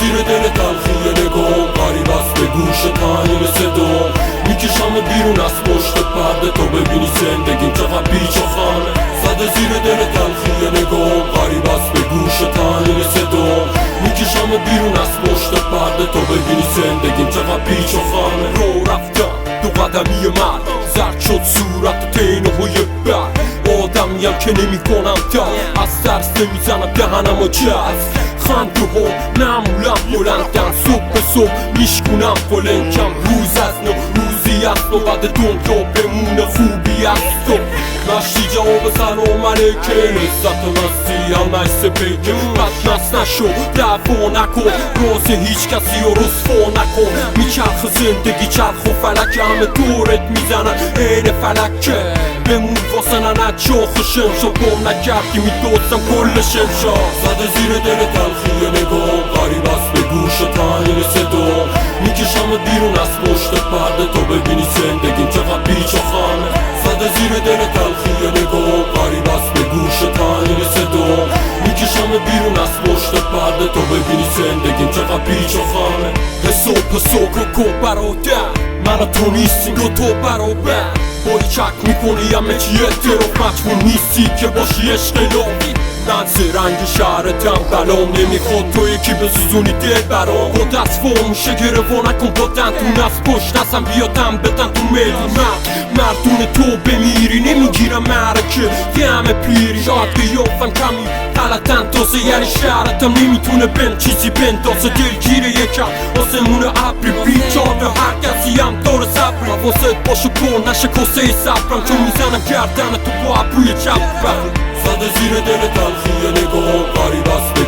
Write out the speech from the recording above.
زیر دل تلخی نگام غریب است به گوش تعیین صدام. میکشم بیرون از پشت پرده تا ببینی زندگیم چقدر بیچ و خانه. زده زیر دل تلخی نگام غریب است به گوش تعیین صدام. میکشم بیرون از پشت پرده تا ببینی زندگیم چقدر بیچ و خانه. رو رفتم دو قدمی مرد زرد شد صورت تینه های بر. آدمیم که نمی کنم تا از ترس نمیزنم دهنم و جز. خنده ها معمولا بلندم صبح به صبح میشکنم پلنکم. روز از نو روزی است و بعد دنیا بمونه خوبی است و مشتی جواب سلام علیکه. لذت مستی هم نشسه پیکه بدمست نشو دعوا نکن راز هیچ کسی رو رسوا نکن. میچرخ زندگی چرخ و فلک همه دورت میزنن عین فلکه. بمون واسه ننت شاخ شمشا گم نکردی میدوزم کل شمشا. زده زیر دل تلخی نگام غریب است به گوش تعیین صدام. میکشم بیرون از پشت پرده تا ببینی زندگیم چقدر بیچ و خانه. زده زیر دل تلخی نگام غریب است به گوش تعیین صدام. میکشم بیرون از پشت پرده تا ببینی زندگیم چقدر بیچ و خانه. حساب کن برادر من و تو نیستیم دو تو برابر. باری چک میکنی همه چی اعتراف مجموع نیستی که باشی عشق لابی. من رنگ شهرتم بلام نمیخواد تو یکی بسوزونی دل برام. با دست فرموشه گرفا نکن با دندون از پشت نزن بیادم بدن تو میدون. مردون تو بمیری نمیگیرم معرکه یه همه پیری. شاید بیافم کمی غلطن تازه یعنی شهرتم نمیتونه بهم چیزی بندازه. دلگیره یکم آسمون ابری بیچاره هر کسی هم داره صبری. واسه باشه پر نشه کاسه صبرم چون میزنم گردن تو با ابروی چپم. زده زیر دل تلخی نگاه غریب است به